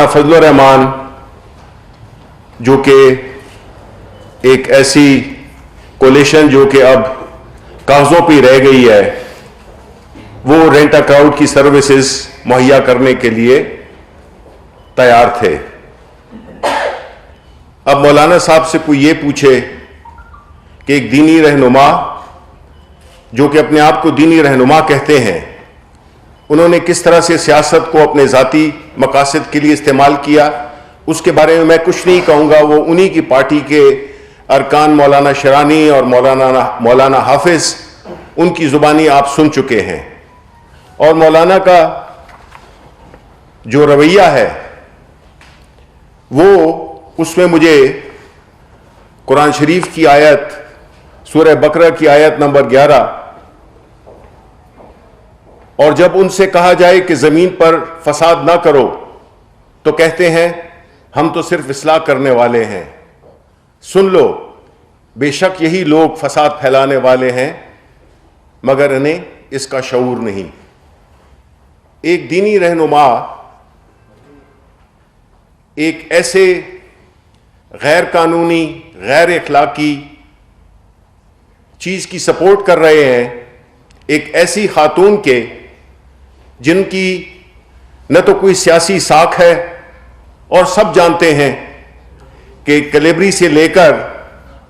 فضل الرحمان جو کہ ایک ایسی کولیشن جو کہ اب کاغذوں پہ رہ گئی ہے، وہ رینٹ ا کراؤڈ کی سروسز مہیا کرنے کے لیے تیار تھے۔ اب مولانا صاحب سے کوئی یہ پوچھے کہ ایک دینی رہنما جو کہ اپنے آپ کو دینی رہنما کہتے ہیں، انہوں نے کس طرح سے سیاست کو اپنے ذاتی مقاصد کے لیے استعمال کیا، اس کے بارے میں کچھ نہیں کہوں گا۔ وہ انہی کی پارٹی کے ارکان مولانا شرانی اور مولانا حافظ، ان کی زبانی آپ سن چکے ہیں۔ اور مولانا کا جو رویہ ہے وہ اس میں مجھے قرآن شریف کی آیت سورہ بقرہ کی آیت نمبر 11، اور جب ان سے کہا جائے کہ زمین پر فساد نہ کرو تو کہتے ہیں ہم تو صرف اصلاح کرنے والے ہیں۔ سن لو، بے شک یہی لوگ فساد پھیلانے والے ہیں مگر انہیں اس کا شعور نہیں۔ ایک دینی رہنما ایک ایسے غیر قانونی، غیر اخلاقی چیز کی سپورٹ کر رہے ہیں، ایک ایسی خاتون کے جن کی نہ تو کوئی سیاسی ساکھ ہے، اور سب جانتے ہیں کہ کلیبری سے لے کر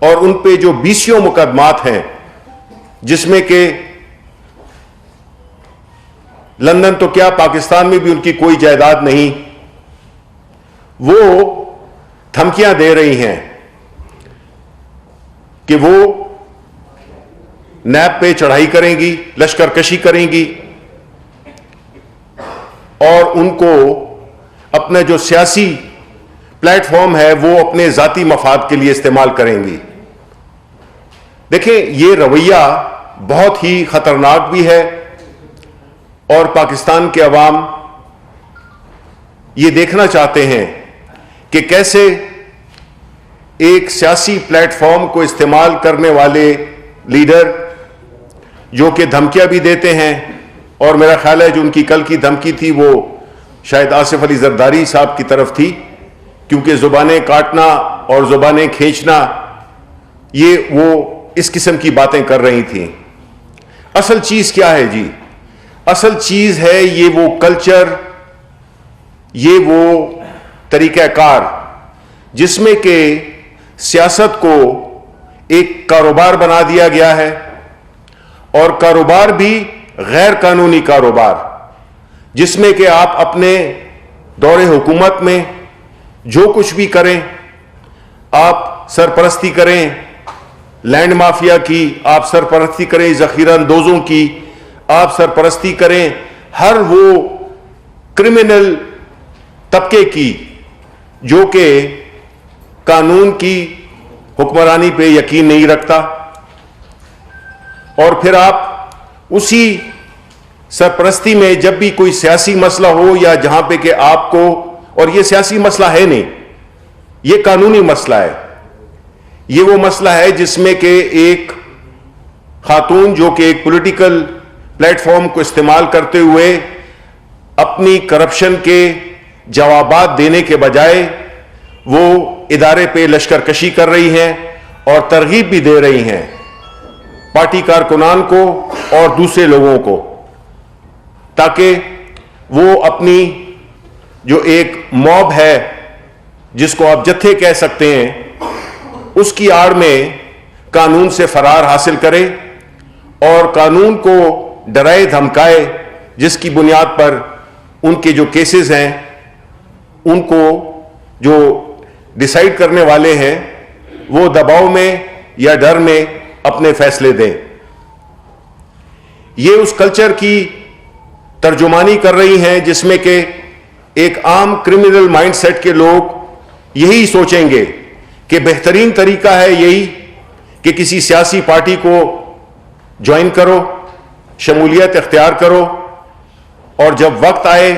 اور ان پہ جو 20 مقدمات ہیں، جس میں کہ لندن تو کیا پاکستان میں بھی ان کی کوئی جائیداد نہیں، وہ دھمکیاں دے رہی ہیں کہ وہ نیب پہ چڑھائی کریں گی، لشکر کشی کریں گی، اور ان کو اپنا جو سیاسی پلیٹ فارم ہے وہ اپنے ذاتی مفاد کے لیے استعمال کریں گی۔ دیکھیں، یہ رویہ بہت ہی خطرناک بھی ہے، اور پاکستان کے عوام یہ دیکھنا چاہتے ہیں کہ کیسے ایک سیاسی پلیٹ فارم کو استعمال کرنے والے لیڈر جو کہ دھمکیاں بھی دیتے ہیں، اور میرا خیال ہے جو ان کی کل کی دھمکی تھی وہ شاید آصف علی زرداری صاحب کی طرف تھی، کیونکہ زبانیں کاٹنا اور زبانیں کھینچنا یہ وہ اس قسم کی باتیں کر رہی تھیں۔ اصل چیز کیا ہے جی؟ اصل چیز ہے یہ وہ کلچر، یہ وہ طریقہ کار جس میں کہ سیاست کو ایک کاروبار بنا دیا گیا ہے، اور کاروبار بھی غیر قانونی کاروبار، جس میں کہ آپ اپنے دور حکومت میں جو کچھ بھی کریں، آپ سرپرستی کریں لینڈ مافیا کی، آپ سرپرستی کریں ذخیرہ اندوزوں کی، آپ سرپرستی کریں ہر وہ کرمنل طبقے کی جو کہ قانون کی حکمرانی پہ یقین نہیں رکھتا، اور پھر آپ اسی سرپرستی میں جب بھی کوئی سیاسی مسئلہ ہو یا جہاں پہ کہ آپ کو، اور یہ سیاسی مسئلہ ہے نہیں، یہ قانونی مسئلہ ہے، یہ وہ مسئلہ ہے جس میں کہ ایک خاتون جو کہ ایک پولیٹیکل پلیٹ فارم کو استعمال کرتے ہوئے اپنی کرپشن کے جوابات دینے کے بجائے وہ ادارے پہ لشکر کشی کر رہی ہیں اور ترغیب بھی دے رہی ہیں پارٹی کارکنان کو اور دوسرے لوگوں کو، تاکہ وہ اپنی جو ایک موب ہے جس کو آپ جتھے کہہ سکتے ہیں، اس کی آڑ میں قانون سے فرار حاصل کرے اور قانون کو ڈرائے دھمکائے، جس کی بنیاد پر ان کے جو کیسز ہیں ان کو جو ڈیسائیڈ کرنے والے ہیں وہ دباؤ میں یا ڈر میں اپنے فیصلے دیں۔ یہ اس کلچر کی ترجمانی کر رہی ہیں جس میں کہ ایک عام کرمنل مائنڈ سیٹ کے لوگ یہی سوچیں گے کہ بہترین طریقہ ہے یہی کہ کسی سیاسی پارٹی کو جوائن کرو، شمولیت اختیار کرو، اور جب وقت آئے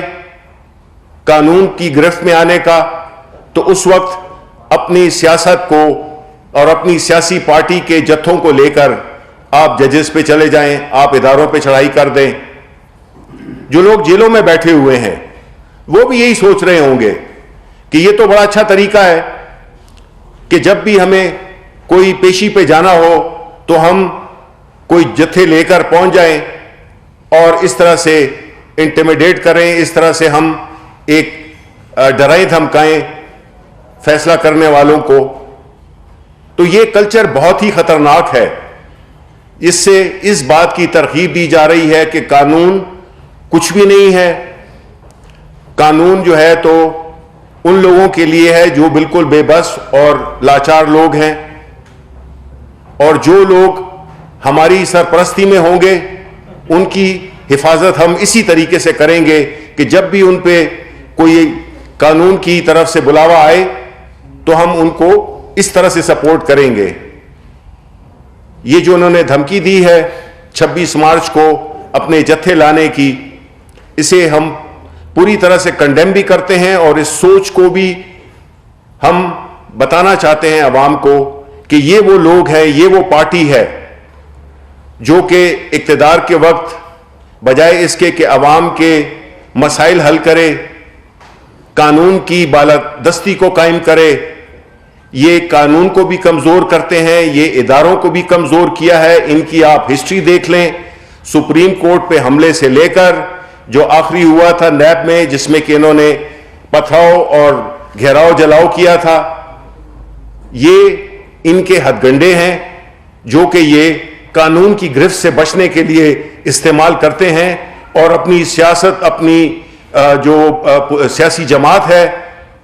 قانون کی گرفت میں آنے کا تو اس وقت اپنی سیاست کو اور اپنی سیاسی پارٹی کے جتھوں کو لے کر آپ ججز پہ چلے جائیں، آپ اداروں پہ چڑھائی کر دیں۔ جو لوگ جیلوں میں بیٹھے ہوئے ہیں وہ بھی یہی سوچ رہے ہوں گے کہ یہ تو بڑا اچھا طریقہ ہے کہ جب بھی ہمیں کوئی پیشی پہ جانا ہو تو ہم کوئی جتھے لے کر پہنچ جائیں اور اس طرح سے انٹیمیڈیٹ کریں، اس طرح سے ہم ایک ڈرائیں دھمکائیں فیصلہ کرنے والوں کو. تو یہ کلچر بہت ہی خطرناک ہے. اس سے اس بات کی ترغیب دی جا رہی ہے کہ قانون کچھ بھی نہیں ہے. قانون جو ہے تو ان لوگوں کے لیے ہے جو بالکل بے بس اور لاچار لوگ ہیں، اور جو لوگ ہماری سرپرستی میں ہوں گے ان کی حفاظت ہم اسی طریقے سے کریں گے کہ جب بھی ان پہ کوئی قانون کی طرف سے بلاوا آئے تو ہم ان کو اس طرح سے سپورٹ کریں گے. یہ جو انہوں نے دھمکی دی ہے 26 مارچ کو اپنے جتھے لانے کی، اسے ہم پوری طرح سے کنڈیم بھی کرتے ہیں، اور اس سوچ کو بھی ہم بتانا چاہتے ہیں عوام کو کہ یہ وہ لوگ ہیں، یہ وہ پارٹی ہے جو کہ اقتدار کے وقت بجائے اس کے کہ عوام کے مسائل حل کرے، قانون کی بالادستی کو قائم کرے، یہ قانون کو بھی کمزور کرتے ہیں، یہ اداروں کو بھی کمزور کیا ہے. ان کی آپ ہسٹری دیکھ لیں، سپریم کورٹ پہ حملے سے لے کر جو آخری ہوا تھا نیب میں جس میں کہ انہوں نے پتھراؤ اور گھیراؤ جلاؤ کیا تھا، یہ ان کے ہتھ گنڈے ہیں جو کہ یہ قانون کی گرفت سے بچنے کے لیے استعمال کرتے ہیں، اور اپنی سیاست، اپنی جو سیاسی جماعت ہے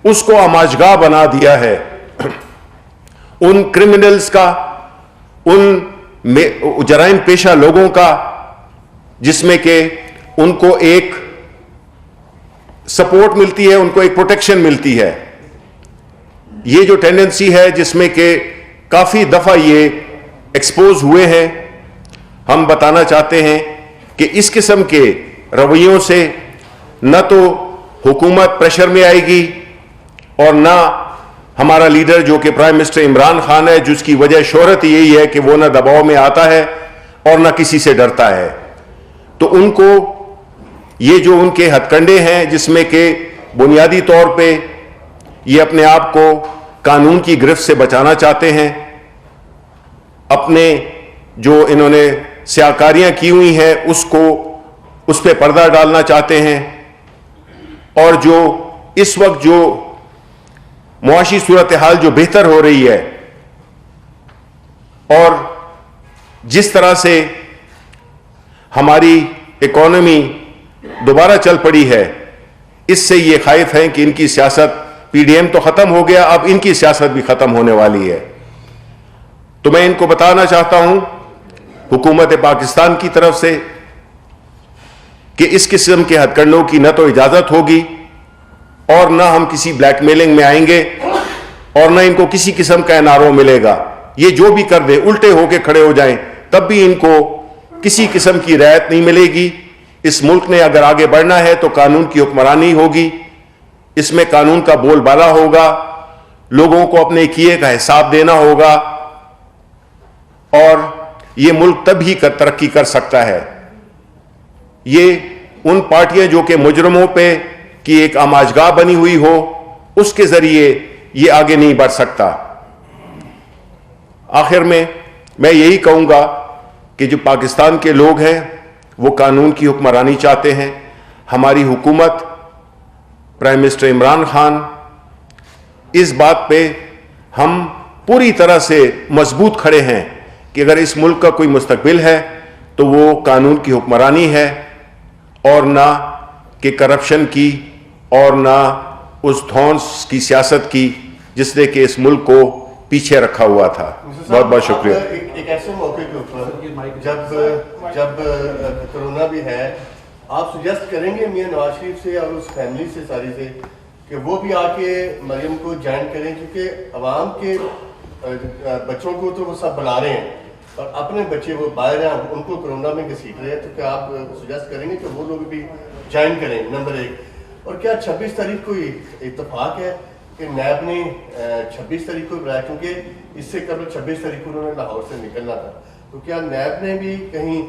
اس کو آماجگاہ بنا دیا ہے ان کرمنلز کا، ان جرائم پیشہ لوگوں کا، جس میں کہ ان کو ایک سپورٹ ملتی ہے، ان کو ایک پروٹیکشن ملتی ہے. یہ جو ٹینڈنسی ہے جس میں کہ کافی دفعہ یہ ایکسپوز ہوئے ہیں، ہم بتانا چاہتے ہیں کہ اس قسم کے رویوں سے نہ تو حکومت پریشر میں آئے گی، اور نہ ہمارا لیڈر جو کہ پرائم منسٹر عمران خان ہے، جس کی وجہ شہرت یہی ہے کہ وہ نہ دباؤ میں آتا ہے اور نہ کسی سے ڈرتا ہے. تو ان کو یہ جو ان کے ہتھ کنڈے ہیں جس میں کہ بنیادی طور پہ یہ اپنے آپ کو قانون کی گرفت سے بچانا چاہتے ہیں، اپنے جو انہوں نے سیاکاریاں کی ہوئی ہیں اس پہ پردہ ڈالنا چاہتے ہیں، اور جو اس وقت جو معاشی صورتحال جو بہتر ہو رہی ہے اور جس طرح سے ہماری اکانومی دوبارہ چل پڑی ہے، اس سے یہ خائف ہیں کہ ان کی سیاست پی ڈی ایم تو ختم ہو گیا، اب ان کی سیاست بھی ختم ہونے والی ہے. تو میں ان کو بتانا چاہتا ہوں حکومت پاکستان کی طرف سے کہ اس قسم کے ہتھ کنڈوں کی نہ تو اجازت ہوگی، اور نہ ہم کسی بلیک میلنگ میں آئیں گے، اور نہ ان کو کسی قسم کا انعارو ملے گا. یہ جو بھی کر دے، الٹے ہو کے کھڑے ہو جائیں، تب بھی ان کو کسی قسم کی رعایت نہیں ملے گی. اس ملک نے اگر آگے بڑھنا ہے تو قانون کی حکمرانی ہوگی، اس میں قانون کا بول بالا ہوگا، لوگوں کو اپنے کیے کا حساب دینا ہوگا، اور یہ ملک تب ہی ترقی کر سکتا ہے. یہ ان پارٹیاں جو کہ مجرموں پہ کی ایک آماجگاہ بنی ہوئی ہو، اس کے ذریعے یہ آگے نہیں بڑھ سکتا. آخر میں یہی کہوں گا کہ جو پاکستان کے لوگ ہیں وہ قانون کی حکمرانی چاہتے ہیں. ہماری حکومت، پرائم منسٹر عمران خان، اس بات پہ ہم پوری طرح سے مضبوط کھڑے ہیں کہ اگر اس ملک کا کوئی مستقبل ہے تو وہ قانون کی حکمرانی ہے، اور نہ کہ کرپشن کی، اور نہ اس دھونس کی سیاست کی جس نے کہ اس ملک کو پیچھے رکھا ہوا تھا. بہت بہت شکریہ. ایک ایسے موقع کے اوپر جب کرونا بھی ہے، آپ سجیسٹ کریں گے میاں نواز شریف سے اور اس فیملی سے ساری سے کہ وہ بھی آ کے مریم کو جوائن کریں، کیونکہ عوام کے بچوں کو تو وہ سب بلا رہے ہیں اور اپنے بچے وہ باہر ہیں، ان کو کرونا میں گھسیٹ رہے ہیں. تو کیا آپ سجیسٹ کریں گے کہ وہ لوگ بھی جوائن کریں؟ نمبر 1. اور کیا 26 تاریخ کو اتفاق ہے کہ نیب نے 26 تاریخ کو بلایا، کیونکہ اس سے قبل 26 تاریخ کو انہوں نے لاہور سے نکلنا تھا، تو کیا نیب نے بھی کہیں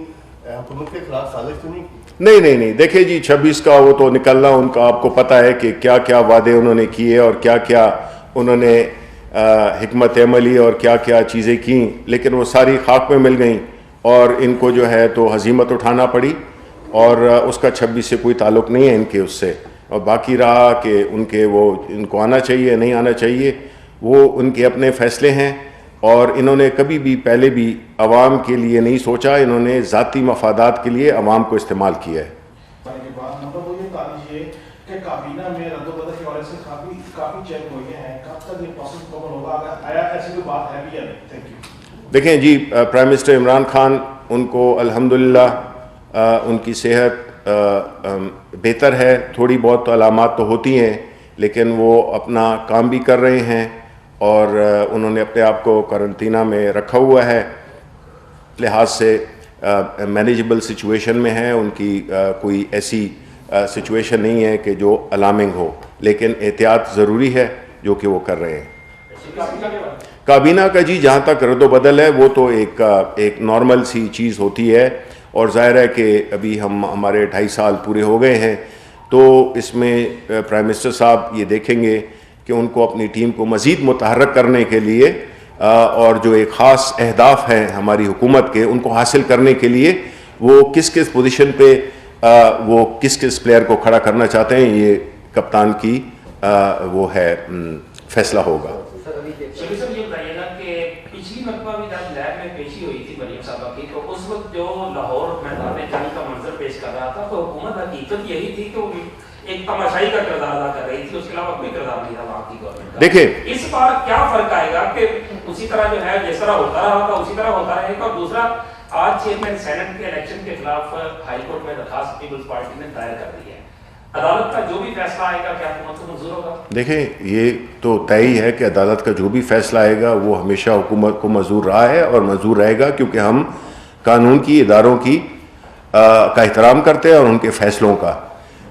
हुकूमत के खिलाफ साजिश तो नहीं की? नहीं, देखिए जी 26 का वो तो निकलना उनका, आपको पता है कि क्या क्या वादे उन्होंने किए और क्या क्या उन्होंने हिकमत अमली और क्या क्या चीज़ें की, लेकिन वो सारी खाक में मिल गई और इनको जो है तो हजीमत उठाना पड़ी और उसका 26 से कोई ताल्लुक़ नहीं है इनके उससे। और बाकी रहा कि उनके वो इनको आना चाहिए नहीं आना चाहिए, वो उनके अपने फ़ैसले हैं और इन्होंने कभी भी पहले भी अवाम के लिए नहीं सोचा, इन्होंने ज़ाती मफादात के लिए अवाम को इस्तेमाल किया है। नंबर वो ये बता दीजिए कि काबीना में रद्द-ओ-बदल की वजह से काफ़ी चेक हुए हैं, कब तक ये प्रोसेस मुकम्मल होगा, अगर आया ऐसी कोई बात है भी या नहीं? Thank you. देखें जी, प्राइम मिनिस्टर इमरान खान, उनको अल्हम्दुलिल्लाह उनकी सेहत बेहतर है, थोड़ी बहुत तो अलामात तो होती हैं, लेकिन वो अपना काम भी कर रहे हैं और उन्होंने अपने आप को क्वारंटीना में रखा हुआ है, लिहाज से मैनेजेबल सिचुएशन में है, उनकी कोई ऐसी सिचुएशन नहीं है कि जो अलार्मिंग हो, लेकिन एहतियात ज़रूरी है जो कि वो कर रहे हैं। काबीना का जी जहाँ तक रद्द-ओ-बदल है वो तो एक नॉर्मल सी चीज़ होती है और ज़ाहिर है कि अभी हमारे 2.5 साल पूरे हो गए हैं, तो इसमें प्राइम मिनिस्टर साहब ये देखेंगे कि उनको अपनी टीम को मज़ीद मुतहर्रक करने के लिए और जो एक ख़ास अहदाफ हैं हमारी हुकूमत के, उनको हासिल करने के लिए वो किस किस पोजीशन पे वो किस किस प्लेयर को खड़ा करना चाहते हैं, ये कप्तान की वो है फैसला होगा। सर ये बताइएगा कि पिछली मरतबा भी जब लैब में पेशी हुई थी मरियम साहबा की, तो उस वक्त जो लाहौर मैदान में जंग का मंजर पेश कर रहा था, तो हुकूमत हकीकत यही थी कि वो एक तमाशाई का किरदार अदा कर रही थी, उसके अलावा कोई किरदार नहीं था वहाँ की गवर्नमेंट का। देखिए इस बार क्या फर्क आएगा कि उसी तरह जो है जिस तरह होता रहा था उसी तरह होता रहेगा? और दूसरा, आज चेयरमैन सेनेट के इलेक्शन के खिलाफ हाई कोर्ट में दरखास्त पीपल्स पार्टी ने दायर कर दी है, अदालत का जो भी फैसला आएगा क्या हुकूमत को मंजूर होगा? देखें, ये तो तय ही है कि अदालत का जो भी फैसला आएगा वो हमेशा हुकूमत को मंजूर रहा है और मंजूर रहेगा, क्योंकि हम कानून की इदारों की का एहतराम करते हैं और उनके फैसलों का।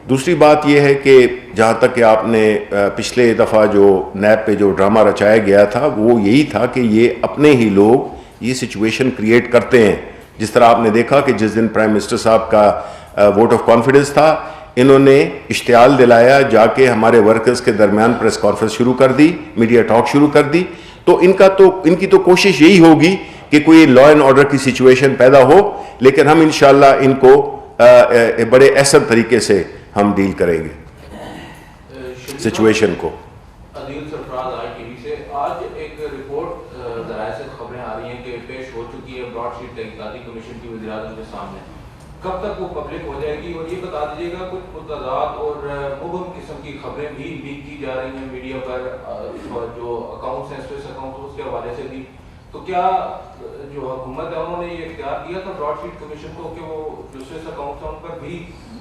दूसरी बात यह है कि जहाँ तक कि आपने पिछले दफ़ा जो नैब पे जो ड्रामा रचाया गया था वो यही था कि ये अपने ही लोग ये सिचुएशन क्रिएट करते हैं। जिस तरह आपने देखा कि जिस दिन प्राइम मिनिस्टर साहब का वोट ऑफ कॉन्फिडेंस था, इन्होंने इश्तियाल दिलाया, जाके हमारे वर्कर्स के दरमियान प्रेस कॉन्फ्रेंस शुरू कर दी, मीडिया टॉक शुरू कर दी। तो इनकी तो कोशिश यही होगी कि कोई लॉ एंड ऑर्डर की सिचुएशन पैदा हो, लेकिन हम इंशाल्लाह इनको बड़े ऐसा तरीके से हम डील करेंगे सिचुएशन को। अदील सरफराज ITV से आज एक रिपोर्ट ज़राए से खबरें आ रही हैं कि पेश हो चुकी है ब्रॉडशीट तहकीकाती कमीशन की वज़ीर-ए-आज़म के सामने, कब तक वो पब्लिक हो जाएगी? और ये बता दीजिएगा कुछ मुतज़ाद और मुबहम किस्म की खबरें भी लीक की जा रही हैं मीडिया पर, जो अकाउंट्स हैं स्विस अकाउंट उसके हवाले से भी, तो क्या जो हुकूमत है उन्होंने ये इख्तियार दिया था ब्रॉडशीट कमीशन को कि वो जो स्विस अकाउंट्स हैं उन पर भी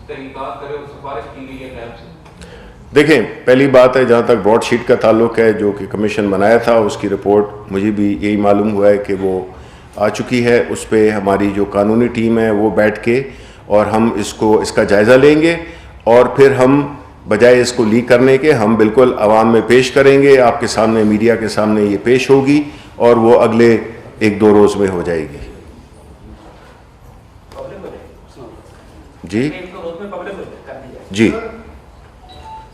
तहकीकात करे और सिफारिश की गई है नैब से? देखें, पहली बात है जहाँ तक ब्रॉडशीट का ताल्लुक है, जो कि कमीशन बनाया था उसकी रिपोर्ट मुझे भी यही मालूम हुआ है कि वो आ चुकी है। उस पर हमारी जो कानूनी टीम है वो बैठ के और हम इसका जायज़ा लेंगे और फिर हम बजाय इसको लीक करने के हम बिल्कुल आवाम में पेश करेंगे, आपके सामने मीडिया के सामने ये पेश होगी और वो अगले 1-2 रोज़ में हो जाएगी। जी जी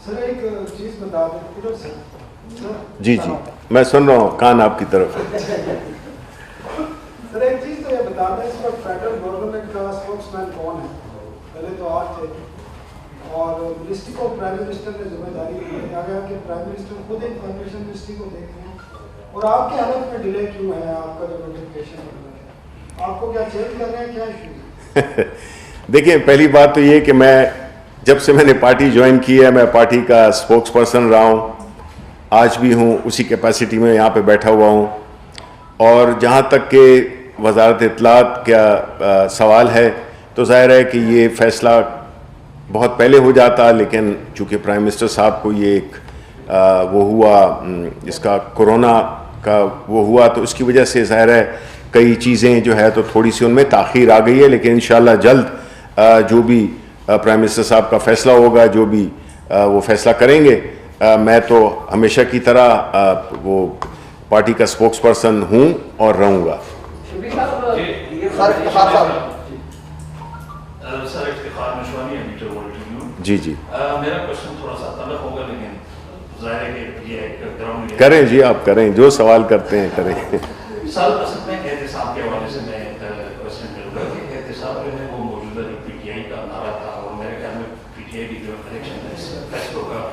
सर एक चीज बता दें सर। जी मैं सुन रहा हूँ, कान आपकी तरफ है। सर एक चीज तो ये बता दें, इस वक्त फेडरल गवर्नमेंट का स्पोक्समैन कौन है? पहले तो आप थे और मिनिस्ट्री को प्राइम मिनिस्टर ने जिम्मेदारी दी है, आगे कि प्राइम मिनिस्टर खुद इंफॉर्मेशन मिनिस्ट्री को देखें। और आपके हालत में डिले क्यों है? आपका जो नोटिफिकेशन है आपको क्या चेंज कर रहे हैं, क्या इशू? देखिए, पहली बात तो ये कि मैं जब से मैंने पार्टी ज्वाइन की है मैं पार्टी का स्पोक्स पर्सन रहा हूँ, आज भी हूँ, उसी कैपेसिटी में यहाँ पे बैठा हुआ हूँ। और जहाँ तक के वजारत इत्तलात का सवाल है तो ज़ाहिर है कि ये फ़ैसला बहुत पहले हो जाता, लेकिन चूँकि प्राइम मिनिस्टर साहब को ये एक वो हुआ, इसका कोरोना का वो हुआ, तो इसकी वजह से ज़ाहिर है कई चीज़ें जो है तो थोड़ी सी उनमें ताख़ीर आ गई है। लेकिन इंशाल्लाह जल्द जो भी प्राइम मिनिस्टर साहब का फ़ैसला होगा, जो भी वो फ़ैसला करेंगे, मैं तो हमेशा की तरह वो पार्टी का स्पोक्स पर्सन हूँ और रहूँगा। جی جی میرا کوشچن تھوڑا سا طلب ہوگا لیکن ظاہر ہے کہ یہ ایک گراؤنڈ کریں جی، آپ کریں، جو سوال کرتے ہیں کریں. سر اصل میں احتساب کے حوالے سے میں کوشچن کروں گا کہ احتساب جو ہے وہ موجودہ جو پی ٹی آئی کا نعرہ تھا، اور میرے خیال میں پی ٹی آئی کی جو الیکشن فیصلوں کا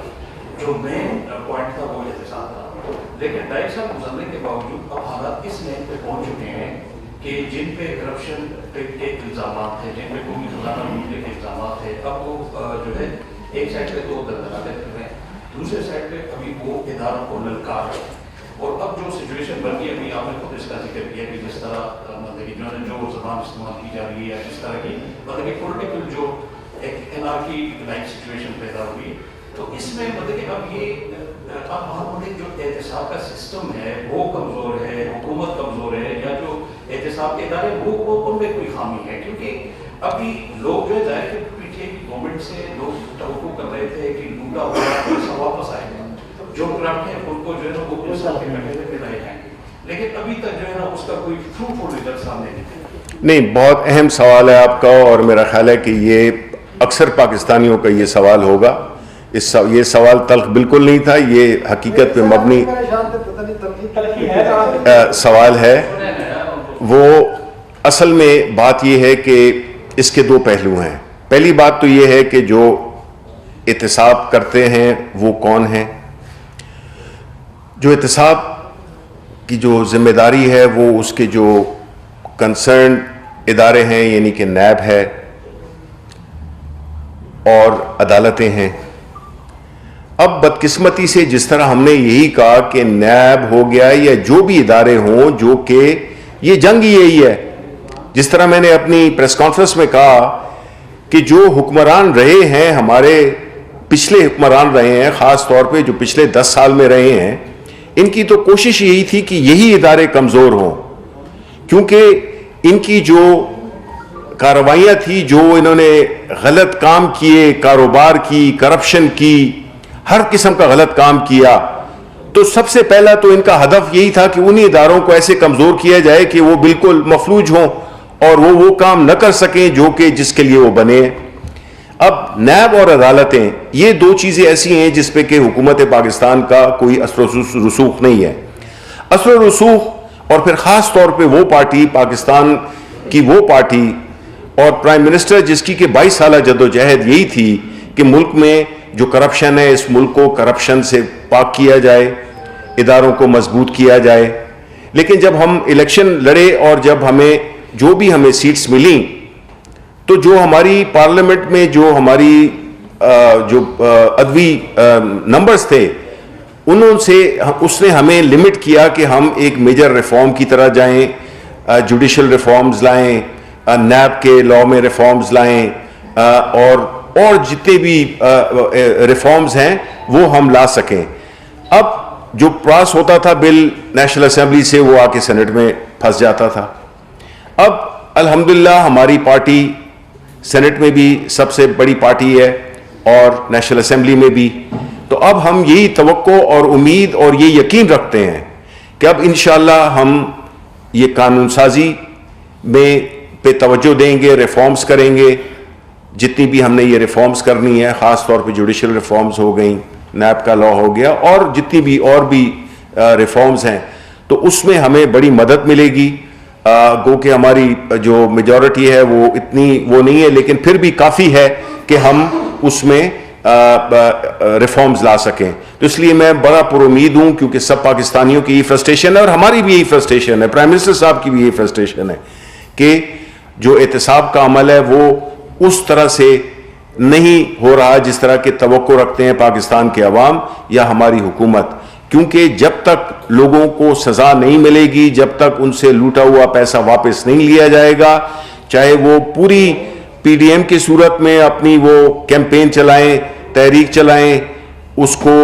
جو مین پوائنٹ تھا وہ احتساب تھا. لیکن 2.5 سال گزرنے کے باوجود اب حالات اس لیول پہ پہنچ چکے ہیں کہ جن پہ کرپشن کے الزامات تھے، جن پہ قومی خزانہ لوٹنے کے الزامات تھے، اب وہ جو ہے ایک سائڈ پہ تو دلدلاتے پھر رہے ہیں، دوسرے سائڈ پہ ابھی وہ اداروں کو للکار ہے. اور اب جو سچویشن بن گئی، ابھی آپ نے خود اس کا ذکر کیا کہ جس طرح مطلب کہ جو زبان استعمال کی جا رہی ہے، جس طرح کی مطلب کہ پولیٹیکل جو ایک انارکی لائک سچویشن پیدا ہوئی، تو اس میں مطلب کہ اب یہ اب مطلب جو احتساب کا سسٹم ہے وہ کمزور ہے، حکومت کمزور ہے، یا جو احتساب کے ادارے وہ ان میں کوئی خامی ہے. کیونکہ ابھی لوگ جو ہے ظاہر ہے پی ٹی آئی کی گورنمنٹ سے لوگ توقع کر رہے تھے کہ لوٹا ہوا پیسہ واپس آئے گا، جو کرپٹ ہیں ان کو جو ہے نا وہ انصاف کے کٹے پہ لائے جائیں گے. لیکن ابھی تک جو ہے نا اس کا کوئی فروٹفل رزلٹ سامنے نہیں. بہت اہم سوال ہے آپ کا، اور میرا خیال ہے کہ یہ اکثر پاکستانیوں کا یہ سوال ہوگا. یہ سوال تلخ بالکل نہیں تھا، یہ حقیقت پہ مبنی سوال ہے. وہ اصل میں بات یہ ہے کہ اس کے 2 پہلو ہیں. پہلی بات تو یہ ہے کہ جو احتساب کرتے ہیں وہ کون ہیں. جو احتساب کی جو ذمہ داری ہے وہ اس کے جو کنسرن ادارے ہیں، یعنی کہ نیب ہے اور عدالتیں ہیں. اب بدقسمتی سے جس طرح ہم نے یہی کہا کہ نیب ہو گیا یا جو بھی ادارے ہوں، جو کہ یہ جنگ یہی ہے. جس طرح میں نے اپنی پریس کانفرنس میں کہا کہ جو حکمران رہے ہیں، ہمارے پچھلے حکمران رہے ہیں، خاص طور پہ جو پچھلے 10 سال میں رہے ہیں، ان کی تو کوشش یہی تھی کہ یہی ادارے کمزور ہوں، کیونکہ ان کی جو کارروائیاں تھی، جو انہوں نے غلط کام کیے، کاروبار کی، کرپشن کی، ہر قسم کا غلط کام کیا، تو سب سے پہلا تو ان کا ہدف یہی تھا کہ انہی اداروں کو ایسے کمزور کیا جائے کہ وہ بالکل مفلوج ہوں اور وہ کام نہ کر سکیں جو کہ جس کے لیے وہ بنے. اب نیب اور عدالتیں، یہ 2 چیزیں ایسی ہیں جس پہ کہ حکومت پاکستان کا کوئی اثر و رسوخ نہیں ہے. اثر و رسوخ، اور پھر خاص طور پہ وہ پارٹی، پاکستان کی وہ پارٹی اور پرائم منسٹر جس کی کہ 22 سالہ جدوجہد یہی تھی کہ ملک میں جو کرپشن ہے، اس ملک کو کرپشن سے پاک کیا جائے، اداروں کو مضبوط کیا جائے. لیکن جب ہم الیکشن لڑے اور جب ہمیں جو بھی ہمیں سیٹس ملیں، تو جو ہماری پارلیمنٹ میں جو ہماری جو عدوی نمبرز تھے، اس نے ہمیں لمٹ کیا کہ ہم ایک میجر ریفارم کی طرح جائیں، جوڈیشل ریفارمز لائیں، نیب کے لاء میں ریفارمز لائیں، اور جتنے بھی ریفارمز ہیں وہ ہم لا سکیں. اب جو پاس ہوتا تھا بل نیشنل اسمبلی سے، وہ آ کے سینٹ میں پھنس جاتا تھا. اب الحمدللہ ہماری پارٹی سینٹ میں بھی سب سے بڑی پارٹی ہے اور نیشنل اسمبلی میں بھی. تو اب ہم یہی توقع اور امید اور یہ یقین رکھتے ہیں کہ اب انشاءاللہ ہم یہ قانون سازی میں پہ توجہ دیں گے، ریفارمز کریں گے. جتنی بھی ہم نے یہ ریفارمز کرنی ہے، خاص طور پہ جوڈیشل ریفارمز ہو گئیں، نیب کا لاء ہو گیا، اور جتنی بھی اور بھی ریفارمز ہیں، تو اس میں ہمیں بڑی مدد ملے گی. گو کہ ہماری جو میجورٹی ہے وہ اتنی وہ نہیں ہے، لیکن پھر بھی کافی ہے کہ ہم اس میں ریفارمز لا سکیں. تو اس لیے میں بڑا پر امید ہوں، کیونکہ سب پاکستانیوں کی یہ فرسٹریشن ہے اور ہماری بھی یہی فرسٹریشن ہے، پرائم منسٹر صاحب کی بھی یہی فرسٹریشن ہے کہ جو احتساب کا عمل ہے وہ اس طرح سے نہیں ہو رہا جس طرح کے توقع رکھتے ہیں پاکستان کے عوام یا ہماری حکومت. کیونکہ جب تک لوگوں کو سزا نہیں ملے گی، جب تک ان سے لوٹا ہوا پیسہ واپس نہیں لیا جائے گا، چاہے وہ پوری پی ڈی ایم کی صورت میں اپنی وہ کیمپین چلائیں، تحریک چلائیں، اس کو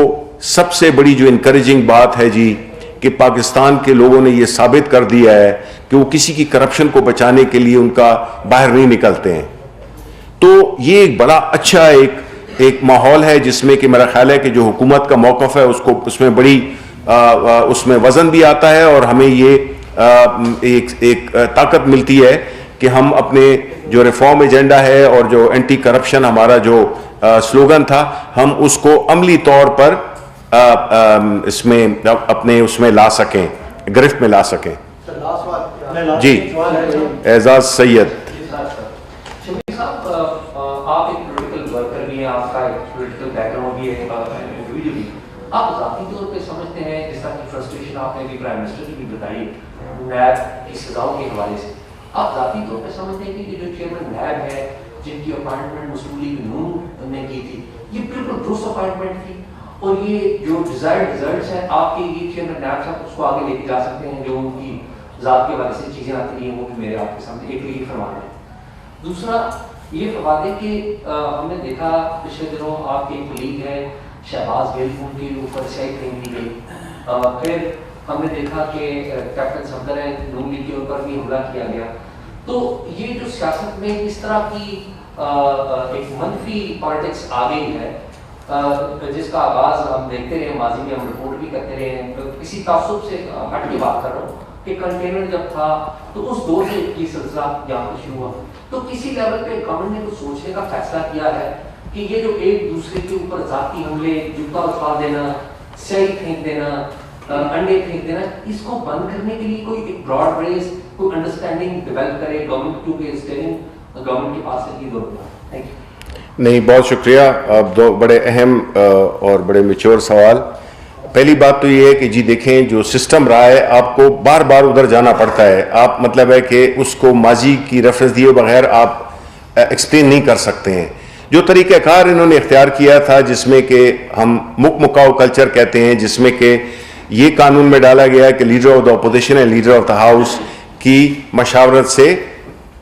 سب سے بڑی جو انکریجنگ بات ہے جی کہ پاکستان کے لوگوں نے یہ ثابت کر دیا ہے کہ وہ کسی کی کرپشن کو بچانے کے لیے ان کا باہر نہیں نکلتے ہیں. تو یہ ایک بڑا اچھا ایک ماحول ہے جس میں کہ میرا خیال ہے کہ جو حکومت کا موقف ہے اس میں بڑی اس میں وزن بھی آتا ہے، اور ہمیں یہ ایک طاقت ملتی ہے کہ ہم اپنے جو ریفارم ایجنڈا ہے اور جو اینٹی کرپشن ہمارا جو स्लोगन था, हम उसको अमली तौर पर इसमें अपने उसमें ला सकें, गिरफ्त में ला सकें। जी, एजाज सैयद। शमीर साहब, आप एक पॉलिटिकल वर्कर भी हैं, आपका एक पॉलिटिकल बैकग्राउंड भी है, इंडिविजुअल भी। आप ज़ाती तौर पे समझते हैं, जिस तरह की फ्रस्ट्रेशन आपने भी प्राइम मिनिस्टर की भी बताई नैब की सजाओं के हवाले से, आप ज़ाती तौर पे समझते हैं कि जो चेयरमैन नैब है, जिनकी अपॉइंटमेंट मुस्लिम लीग नून ने की थी, ये बिल्कुल दुरुस्त अपॉइंटमेंट थी, और ये जो डिजायर्ड रिजल्ट्स हैं आपके, ये चेयरमैन नैब साहब उसको आगे लेके जा सकते हैं, जो उनकी ज़ात के हवाले से चीज़ें आती रही हैं, वो भी मेरे आपके सामने एक लिए फरमान है। दूसरा ये फरमा दें कि हमने देखा पिछले दिनों आपके एक लीग है शहबाज गिल, उनके ऊपर स्याही फेंक दी गई, फिर हमने देखा कि कैप्टन सफदर है नून लीग के ऊपर भी हमला किया गया। तो ये जो सियासत में इस तरह की एक मनफी पॉलिटिक्स आ गई है, जिसका आगाज हम देखते रहे, माजी में हम रिपोर्ट भी करते रहे, किसी तासुब से हट के बात कर रहा हूँ कि कंटेनर जब था तो उस दौर से ये सिलसिला यहाँ पर शुरू हुआ, तो किसी लेवल पे गवर्नमेंट ने कुछ सोचने का फैसला किया है कि ये जो एक दूसरे के ऊपर जाती हमले, जूता उछाल देना, स्याही फेंक देना, अंडे फेंक देना, इसको बंद करने के लिए कोई एक ब्रॉड बेस कोई अंडरस्टैंडिंग डेवलप करे गवर्नमेंट, क्योंकि स्टीयरिंग गवर्नमेंट के पास की जरूरत है। Thank you. नहीं, बहुत शुक्रिया। अब दो बड़े अहम और बड़े मैच्योर सवाल। पहली बात तो ये है कि जी देखें, जो सिस्टम रहा है आपको बार बार उधर जाना पड़ता है, आप मतलब है कि उसको माजी की रेफरेंस दिए बगैर आप एक्सप्लेन नहीं कर सकते हैं। जो तरीक़ाकार इन्होंने इख्तियार किया था, जिसमें कि हम मुकाओ कल्चर कहते हैं, जिसमें कि ये कानून में डाला गया कि leader of the opposition and leader of the house की मशावरत से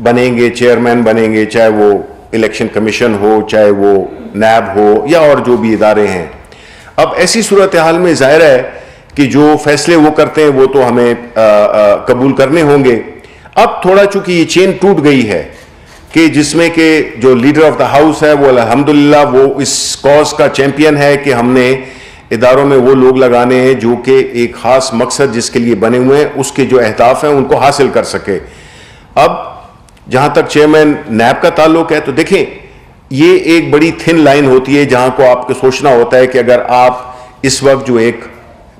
बनेंगे, चेयरमैन बनेंगे, चाहे वो इलेक्शन कमीशन हो, चाहे वो नैब हो या और जो भी इदारे हैं। अब ऐसी सूरत हाल में जाहिर है कि जो फैसले वो करते हैं वो तो हमें कबूल करने होंगे। अब थोड़ा चूंकि ये चेन टूट गई है कि जिसमें कि जो लीडर ऑफ द हाउस है वो अल्हम्दुलिल्लाह वो इस कॉज का चैंपियन है कि हमने इदारों में वो लोग लगाने हैं जो कि एक ख़ास मकसद जिसके लिए बने हुए हैं, उसके जो अहदाफ हैं उनको हासिल कर सके। अब जहाँ तक चेयरमैन नैब का ताल्लुक है, तो देखें ये एक बड़ी थिन लाइन होती है जहाँ को आपको सोचना होता है कि अगर आप इस वक्त जो एक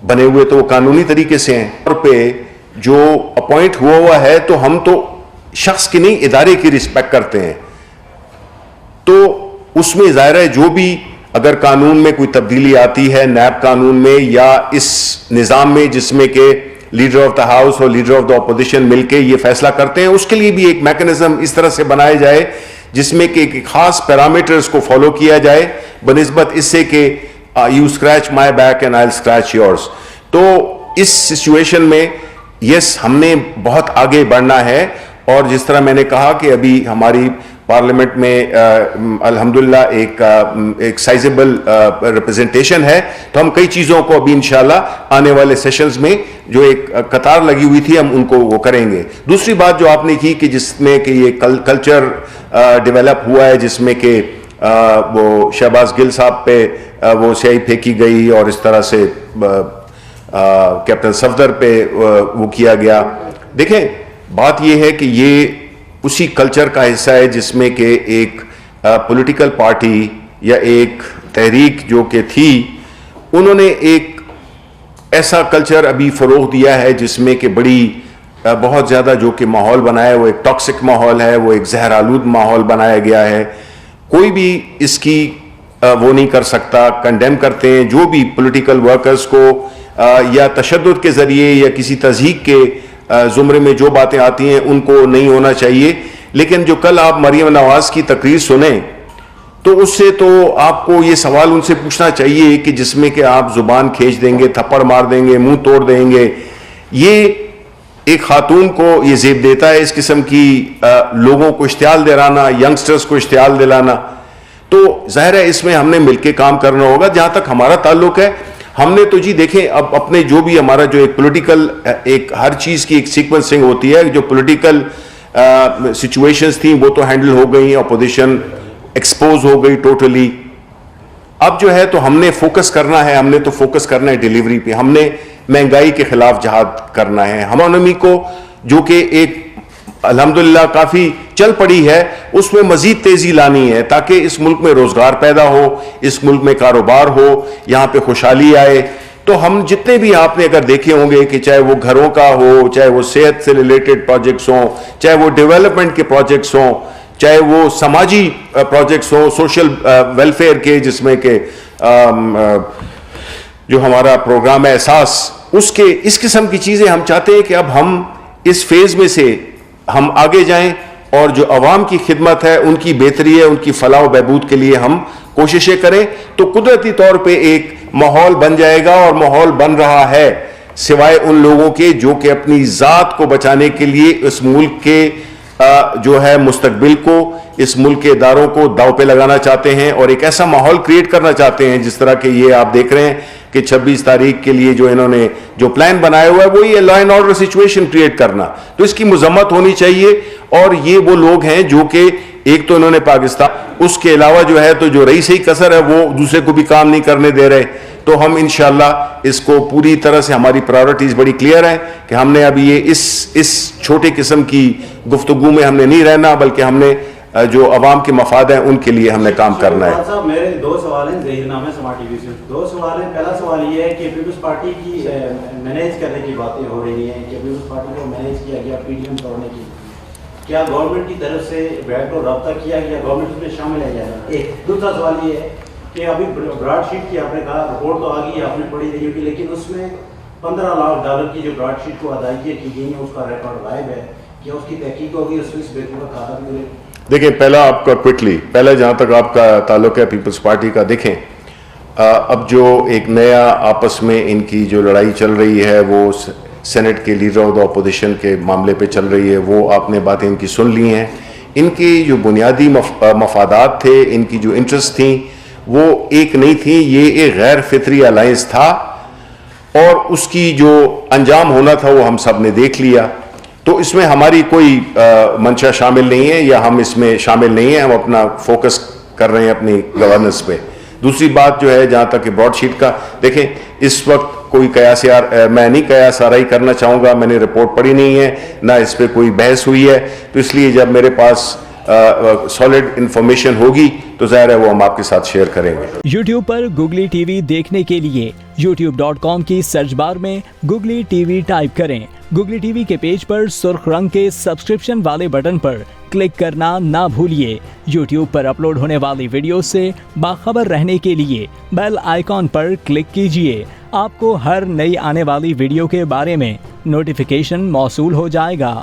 बने हुए तो वो कानूनी तरीके से हैं और पे जो अपॉइंट हुआ है, तो हम तो शख्स की नहीं इदारे की रिस्पेक्ट करते हैं, तो उसमें ज़ाहिर है जो भी अगर कानून में कोई तब्दीली आती है, नैब कानून में या इस निज़ाम में जिसमें कि लीडर ऑफ द हाउस और लीडर ऑफ द अपोजिशन मिलके ये फैसला करते हैं, उसके लिए भी एक मैकेनिज्म इस तरह से बनाया जाए जिसमें कि एक खास पैरामीटर्स को फॉलो किया जाए, बनिस्बत इससे कि you scratch my back and I will scratch yours. तो इस सिचुएशन में यस हमने बहुत आगे बढ़ना है, और जिस तरह मैंने कहा कि अभी हमारी पार्लियामेंट में अल्हम्दुलिल्लाह एक साइजेबल रिप्रेजेंटेशन है, तो हम कई चीज़ों को अभी इंशाल्लाह आने वाले सेशंस में जो एक कतार लगी हुई थी हम उनको वो करेंगे। दूसरी बात जो आपने की कि जिसमें कि ये कल्चर डेवलप हुआ है, जिसमें कि वो शहबाज गिल साहब पे वो स्याही फेंकी गई और इस तरह से कैप्टन सफदर पे वो किया गया। देखें बात ये है कि ये उसी कल्चर का हिस्सा है जिसमें कि एक पॉलिटिकल पार्टी या एक तहरीक जो कि थी, उन्होंने एक ऐसा कल्चर अभी फ़रोग़ दिया है जिसमें कि बड़ी बहुत ज़्यादा जो कि माहौल बनाया है वो एक टॉक्सिक माहौल है, वो एक जहर आलूद माहौल बनाया गया है। कोई भी इसकी वो नहीं कर सकता, कंडेम करते हैं जो भी पॉलिटिकल वर्कर्स को या तशद्दुद के ज़रिए या किसी तज़हीक के ज़ुमरे में जो बातें आती हैं उनको नहीं होना चाहिए। लेकिन जो कल आप मरियम नवाज़ की तकरीर सुने तो उससे तो आपको ये सवाल उनसे पूछना चाहिए कि जिसमें कि आप ज़ुबान खींच देंगे, थप्पड़ मार देंगे, मुंह तोड़ देंगे, ये एक खातून को ये ज़ेब देता है इस किस्म की लोगों को इश्तियाल दिलाना, यंगस्टर्स को इश्तियाल दिलाना। तो जाहिर है इसमें हमने मिलकर काम करना होगा। जहाँ तक हमारा ताल्लुक है, हमने तो जी देखें अब अपने जो भी हमारा जो एक पॉलिटिकल एक हर चीज़ की एक सीक्वेंसिंग होती है, जो पॉलिटिकल सिचुएशंस थी वो तो हैंडल हो गई, अपोजिशन एक्सपोज हो गई टोटली। अब जो है तो हमने फोकस करना है, हमने तो फोकस करना है डिलीवरी पे, हमने महंगाई के खिलाफ जहाद करना है, इकोनॉमी को जो कि एक अल्हम्दुलिल्लाह काफ़ी चल पड़ी है उसमें मजीद तेजी लानी है ताकि इस मुल्क में रोजगार पैदा हो, इस मुल्क में कारोबार हो, यहाँ पे खुशहाली आए। तो हम जितने भी आपने अगर देखे होंगे कि चाहे वो घरों का हो, चाहे वो सेहत से रिलेटेड प्रोजेक्ट्स हों, चाहे वो डेवलपमेंट के प्रोजेक्ट्स हों, चाहे वो समाजी प्रोजेक्ट्स हों, सोशल वेलफेयर के, जिसमें के जो हमारा प्रोग्राम है एहसास, उसके इस किस्म की चीज़ें हम चाहते हैं कि अब हम इस फेज़ में से हम आगे जाएं और जो अवाम की खिदमत है, उनकी बेहतरी है, उनकी फलाह बहबूद के लिए हम कोशिशें करें। तो कुदरती तौर पे एक माहौल बन जाएगा, और माहौल बन रहा है, सिवाय उन लोगों के जो कि अपनी ज़ात को बचाने के लिए इस मुल्क के जो है मुस्तकबिल को, इस मुल्क के इदारों को दाव पे लगाना चाहते हैं और एक ऐसा माहौल क्रिएट करना चाहते हैं जिस तरह के ये आप देख रहे हैं कि 26 तारीख के लिए जो इन्होंने जो प्लान बनाया हुआ है वो ये law and order situation create करना। तो इसकी मजम्मत होनी चाहिए। और ये वो लोग हैं जो कि एक तो इन्होंने पाकिस्तान, उसके अलावा जो है तो जो रही सही कसर है वो दूसरे को भी काम नहीं करने दे रहे। तो हम इंशाल्लाह इसको पूरी तरह से, हमारी प्रायोरिटीज बड़ी क्लियर है कि हमने अभी ये इस छोटे किस्म की गुफ्तगू में हमने नहीं रहना, बल्कि हमने जो अवाम के मफाद हैं उनके लिए हमने काम करना है। साहब मेरे दो सवाल हैं, ज़हीरनामे समाज टीवी से दो सवाल हैं। पहला सवाल ये है कि पीपल्स पार्टी की मैनेज करने की बातें हो रही हैं कि पीपल्स पार्टी को मैनेज किया गया पीडीएम तोड़ने की, क्या गवर्नमेंट की तरफ से बैक को रब्ता किया गया, गवर्नमेंट उसमें शामिल है या नहीं? एक दूसरा सवाल ये है कि अभी ब्रॉडशीट की आपने कहा रिपोर्ट तो आ गई, आपने पढ़ी नहीं होगी, लेकिन उसमें $15 लाख की जो ब्रॉडशीट को अदायगी की गई है उसका रिकॉर्ड गायब है, क्या उसकी तहकीक होगी, उसमें इस बेतुका खाता भी मिले? देखें, पहला आपका क्विकली, पहले जहाँ तक आपका ताल्लुक है पीपल्स पार्टी का, देखें अब जो एक नया आपस में इनकी जो लड़ाई चल रही है वो सेनेट के लीडर ऑफ द अपोजिशन के मामले पे चल रही है, वो आपने बातें इनकी सुन ली हैं। इनकी जो बुनियादी मफादात थे, इनकी जो इंटरेस्ट थी वो एक नहीं थी, ये एक गैर फितरी अलायंस था और उसकी जो अंजाम होना था वो हम सब ने देख लिया। तो इसमें हमारी कोई मंशा शामिल नहीं है या हम इसमें शामिल नहीं है, हम अपना फोकस कर रहे हैं अपनी गवर्नेंस पे। दूसरी बात जो है जहाँ तक कि ब्रॉडशीट का, देखें इस वक्त कोई कयास मैं नहीं कयास आराई करना चाहूँगा, मैंने रिपोर्ट पढ़ी नहीं है, ना इस पर कोई बहस हुई है, तो इसलिए जब मेरे पास सॉलिड इंफॉर्मेशन होगी तो ज़ाहिर है वो हम आपके साथ शेयर करेंगे। YouTube पर Googly TV देखने के लिए youtube.com की सर्च बार में Googly TV टाइप करें। Googly TV के पेज पर सुर्ख रंग के सब्सक्रिप्शन वाले बटन पर क्लिक करना ना भूलिए। YouTube पर अपलोड होने वाली वीडियो से बाखबर रहने के लिए बेल आइकॉन पर क्लिक कीजिए। आपको हर नई आने वाली वीडियो के बारे में नोटिफिकेशन मौसूल हो जाएगा।